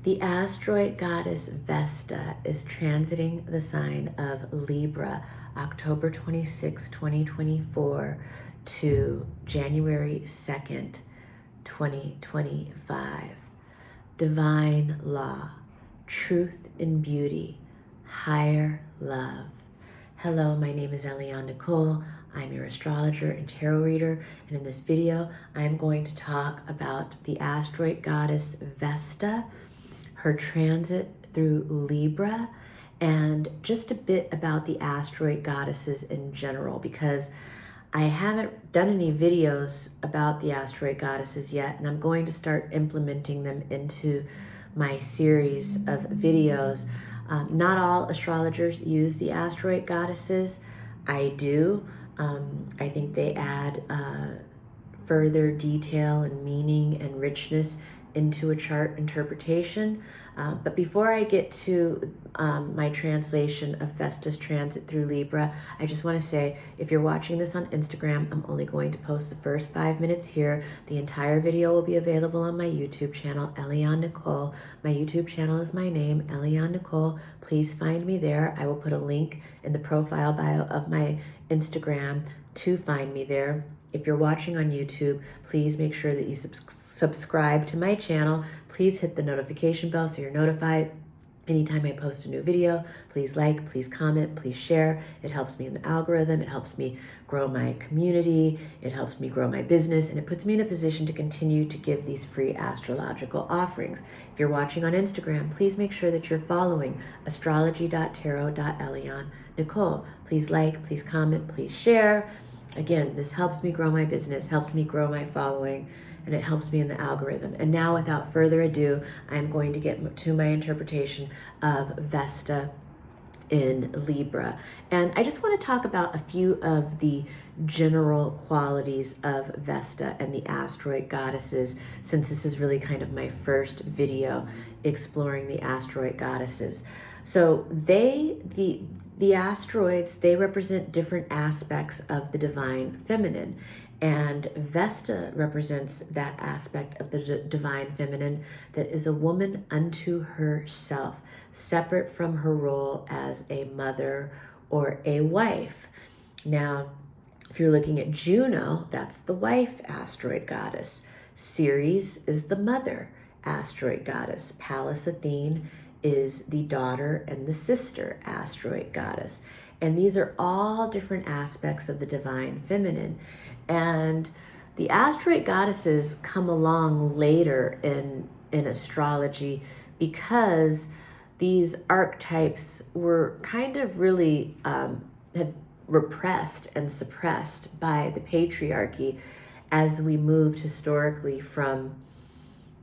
The asteroid goddess Vesta is transiting the sign of Libra October 26, 2024 to January 2nd, 2025. Divine law, truth and beauty, higher love. Hello, my name is Eliane Nicole. I'm your astrologer and tarot reader, and in this video, I'm going to talk about the asteroid goddess Vesta, her transit through Libra, and just a bit about the asteroid goddesses in general, because I haven't done any videos about the asteroid goddesses yet, and I'm going to start implementing them into my series of videos. Not all astrologers use the asteroid goddesses. I do. I think they add further detail and meaning and richness into a chart interpretation. But before I get to my translation of Vesta's transit through Libra, I just want to say, if you're watching this on Instagram, I'm only going to post the first 5 minutes here. The entire video will be available on my YouTube channel, Eliane Nicole. My YouTube channel is my name, Eliane Nicole. Please find me there. I will put a link in the profile bio of my Instagram to find me there. If you're watching on YouTube, please make sure that you subscribe to my channel. Please hit the notification bell so you're notified anytime I post a new video. Please like, please comment, please share. It helps me in the algorithm. It helps me grow my community. It helps me grow my business, and it puts me in a position to continue to give these free astrological offerings. If you're watching on Instagram, please make sure that you're following astrology.tarot.Eliane Nicole. Please like, please comment, please share. Again, this helps me grow my business, helps me grow my following, and it helps me in the algorithm. And now, without further ado, I'm going to get to my interpretation of Vesta in Libra. And I just want to talk about a few of the general qualities of Vesta and the asteroid goddesses, since this is really kind of my first video exploring the asteroid goddesses. So the asteroids, they represent different aspects of the divine feminine. And Vesta represents that aspect of the divine feminine that is a woman unto herself, separate from her role as a mother or a wife. Now, if you're looking at Juno, that's the wife asteroid goddess. Ceres is the mother asteroid goddess. Pallas Athene is the daughter and the sister asteroid goddess. And these are all different aspects of the divine feminine. And the asteroid goddesses come along later in astrology, because these archetypes were kind of really had repressed and suppressed by the patriarchy as we moved historically from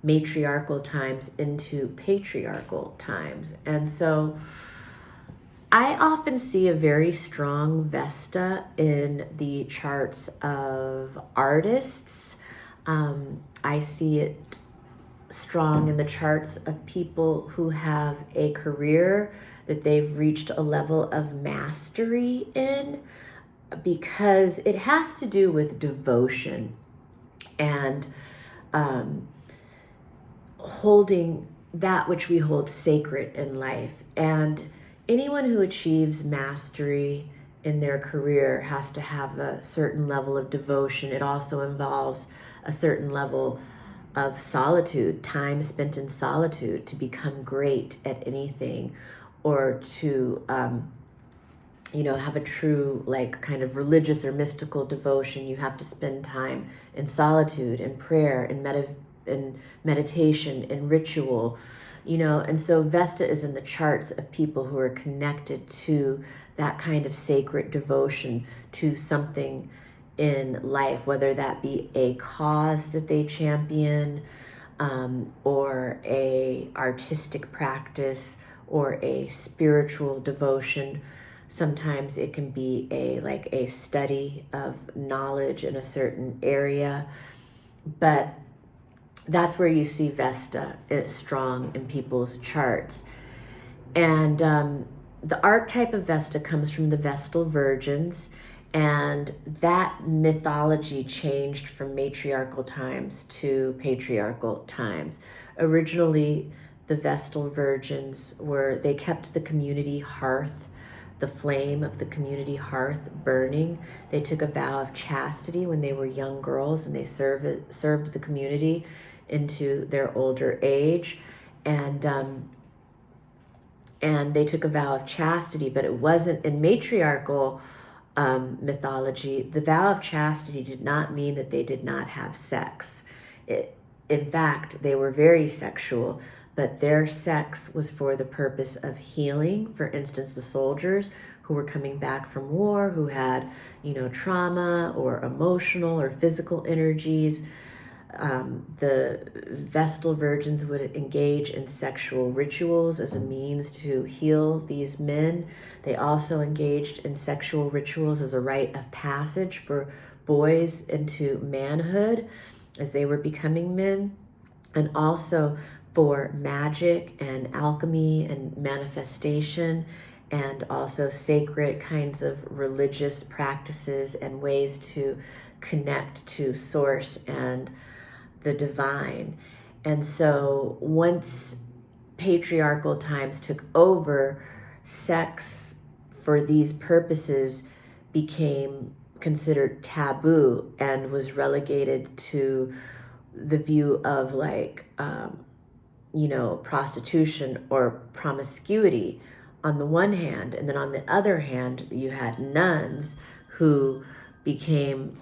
matriarchal times into patriarchal times. And so I often see a very strong Vesta in the charts of artists. I see it strong in the charts of people who have a career that they've reached a level of mastery in, because it has to do with devotion and holding that which we hold sacred in life. And anyone who achieves mastery in their career has to have a certain level of devotion. It also involves a certain level of solitude, time spent in solitude, to become great at anything, or to have a true kind of religious or mystical devotion. You have to spend time in solitude, in prayer, in meditation, in ritual, and so Vesta is in the charts of people who are connected to that kind of sacred devotion to something in life, whether that be a cause that they champion, or a artistic practice, or a spiritual devotion. Sometimes it can be a study of knowledge in a certain area, but that's where you see Vesta is strong in people's charts. And the archetype of Vesta comes from the Vestal Virgins, and that mythology changed from matriarchal times to patriarchal times. Originally, the Vestal virgins they kept the community hearth, the flame of the community hearth burning. They took a vow of chastity when they were young girls, and they served the community into their older age. And they took a vow of chastity, but it wasn't in matriarchal mythology. The vow of chastity did not mean that they did not have sex. In fact, they were very sexual, but their sex was for the purpose of healing. For instance, the soldiers who were coming back from war, who had, trauma or emotional or physical energies. The Vestal virgins would engage in sexual rituals as a means to heal these men. They also engaged in sexual rituals as a rite of passage for boys into manhood as they were becoming men, and also for magic and alchemy and manifestation, and also sacred kinds of religious practices and ways to connect to source and the divine. And so once patriarchal times took over, sex for these purposes became considered taboo and was relegated to the view of prostitution or promiscuity on the one hand, and then on the other hand you had nuns who became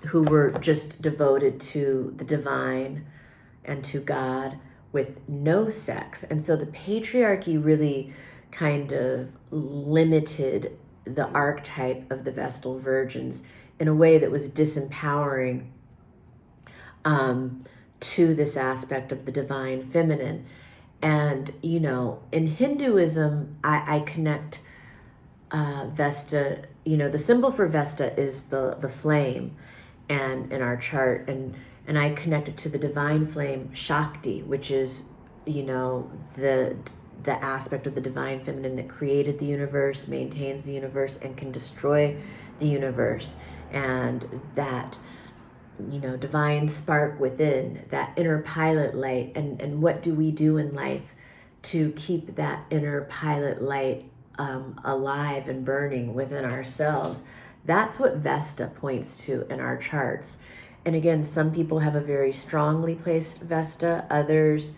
who were just devoted to the divine and to God with no sex. And so the patriarchy really kind of limited the archetype of the Vestal virgins in a way that was disempowering to this aspect of the divine feminine. And, in Hinduism, I connect Vesta, the symbol for Vesta is the flame, and in our chart, and I connect it to the divine flame, Shakti, which is, the aspect of the divine feminine that created the universe, maintains the universe, and can destroy the universe. And that, divine spark within, that inner pilot light. And what do we do in life to keep that inner pilot light alive and burning within ourselves? That's what Vesta points to in our charts. And again, some people have a very strongly placed Vesta, others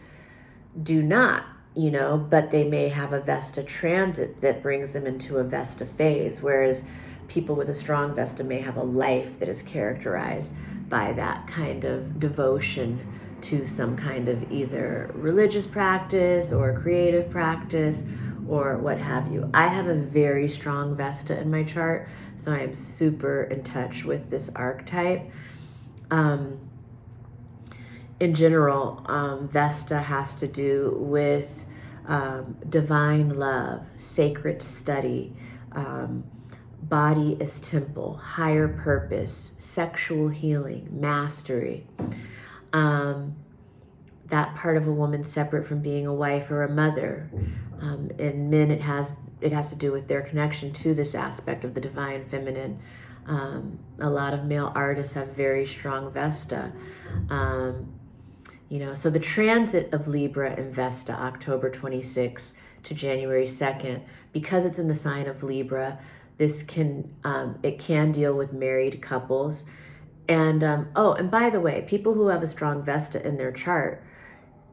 do not, but they may have a Vesta transit that brings them into a Vesta phase, whereas people with a strong Vesta may have a life that is characterized by that kind of devotion to some kind of either religious practice or creative practice or what have you. I have a very strong Vesta in my chart, so I am super in touch with this archetype. In general, Vesta has to do with divine love, sacred study, body as temple, higher purpose, sexual healing, mastery. That part of a woman separate from being a wife or a mother. In men, it has to do with their connection to this aspect of the divine feminine. A lot of male artists have very strong Vesta. So the transit of Libra and Vesta, October 26th to January 2nd, because it's in the sign of Libra, this can deal with married couples. And and by the way, people who have a strong Vesta in their chart,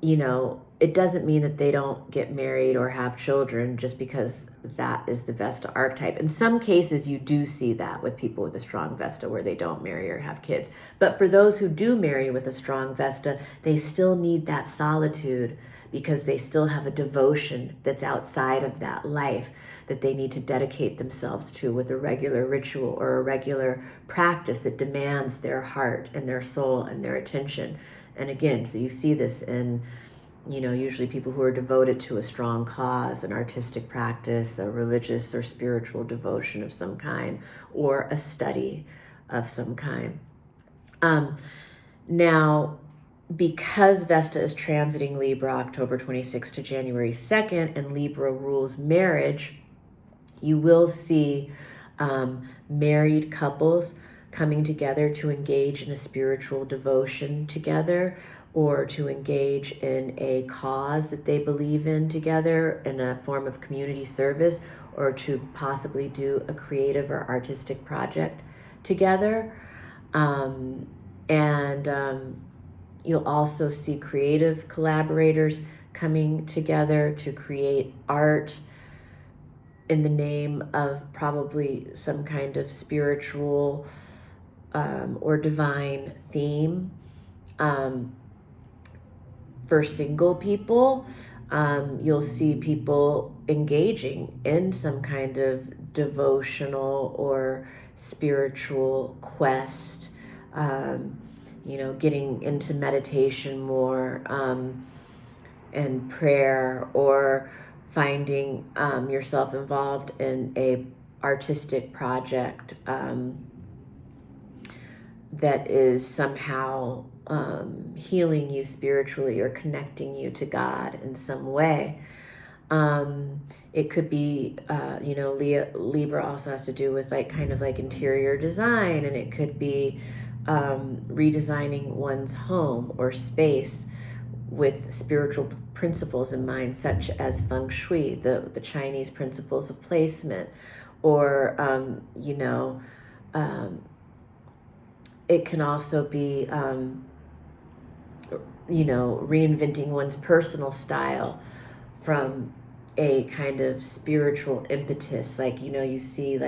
it doesn't mean that they don't get married or have children just because that is the Vesta archetype. In some cases, you do see that with people with a strong Vesta where they don't marry or have kids. But for those who do marry with a strong Vesta, they still need that solitude because they still have a devotion that's outside of that life that they need to dedicate themselves to with a regular ritual or a regular practice that demands their heart and their soul and their attention. And again, so you see this in, usually people who are devoted to a strong cause, an artistic practice, a religious or spiritual devotion of some kind, or a study of some kind. Now, because Vesta is transiting Libra October 26th to January 2nd, and Libra rules marriage, you will see married couples coming together to engage in a spiritual devotion together, or to engage in a cause that they believe in together in a form of community service, or to possibly do a creative or artistic project together. And you'll also see creative collaborators coming together to create art in the name of probably some kind of spiritual or divine theme. For single people, you'll see people engaging in some kind of devotional or spiritual quest, getting into meditation more, and prayer, or finding yourself involved in a artistic project that is somehow healing you spiritually or connecting you to God in some way. It could be, Libra also has to do with kind of interior design, and it could be redesigning one's home or space with spiritual principles in mind, such as feng shui, the Chinese principles of placement, or it can also be reinventing one's personal style from a kind of spiritual impetus. You see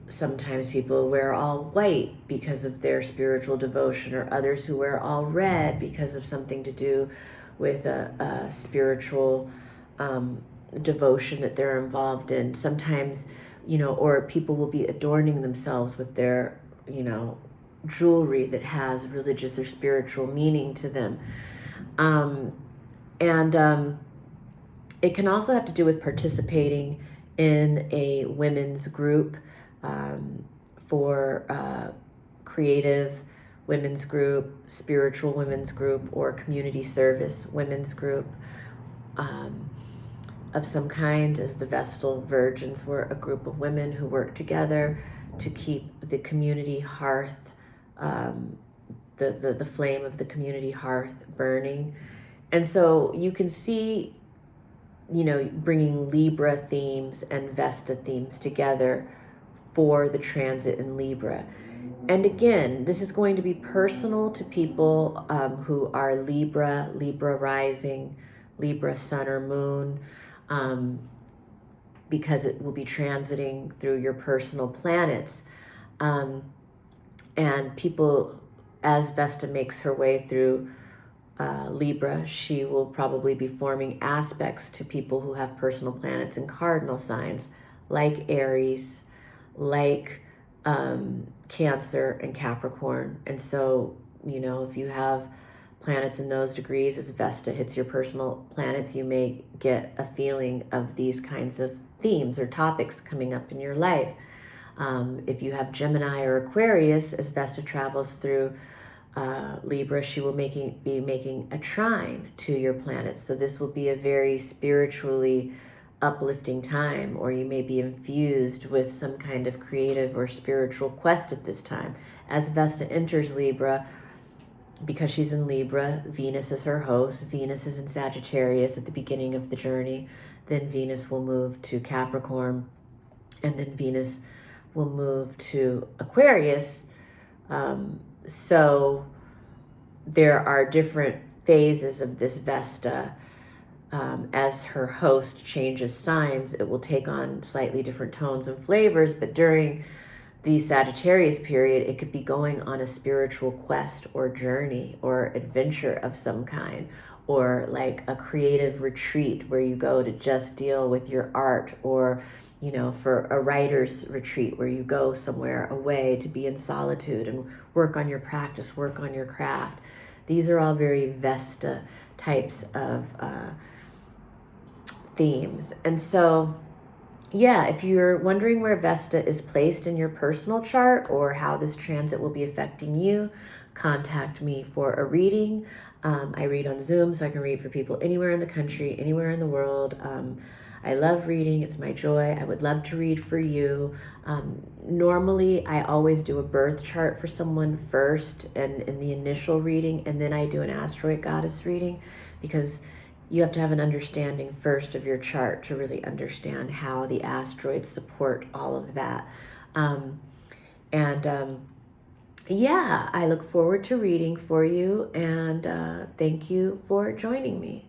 sometimes people wear all white because of their spiritual devotion, or others who wear all red because of something to do with a spiritual devotion that they're involved in. Sometimes, or people will be adorning themselves with their, jewelry that has religious or spiritual meaning to them. And it can also have to do with participating in a women's group, for creative women's group, spiritual women's group, or community service women's group of some kind, as the Vestal Virgins were a group of women who worked together to keep the community hearth, the flame of the community hearth burning. And so you can see, bringing Libra themes and Vesta themes together for the transit in Libra. And again, this is going to be personal to people who are Libra rising, Libra sun or moon, because it will be transiting through your personal planets. And people, as Vesta makes her way through Libra, she will probably be forming aspects to people who have personal planets in cardinal signs, like Aries, like Cancer and Capricorn. And so, if you have planets in those degrees, as Vesta hits your personal planets, you may get a feeling of these kinds of themes or topics coming up in your life. If you have Gemini or Aquarius, as Vesta travels through Libra, she will be making a trine to your planets. So this will be a very spiritually uplifting time, or you may be infused with some kind of creative or spiritual quest at this time. As Vesta enters Libra, because she's in Libra, Venus is her host. Venus is in Sagittarius at the beginning of the journey. Then Venus will move to Capricorn, and then Venus will move to Aquarius. So there are different phases of this Vesta. As her host changes signs, it will take on slightly different tones and flavors, but during the Sagittarius period, it could be going on a spiritual quest or journey or adventure of some kind, or like a creative retreat where you go to just deal with your art, or for a writer's retreat where you go somewhere away to be in solitude and work on your practice, work on your craft. These are all very Vesta types of themes. And so, if you're wondering where Vesta is placed in your personal chart or how this transit will be affecting you, contact me for a reading. I read on Zoom, so I can read for people anywhere in the country, anywhere in the world. I love reading. It's my joy. I would love to read for you. Normally, I always do a birth chart for someone first and in the initial reading, and then I do an asteroid goddess reading, because you have to have an understanding first of your chart to really understand how the asteroids support all of that. Yeah, I look forward to reading for you, and thank you for joining me.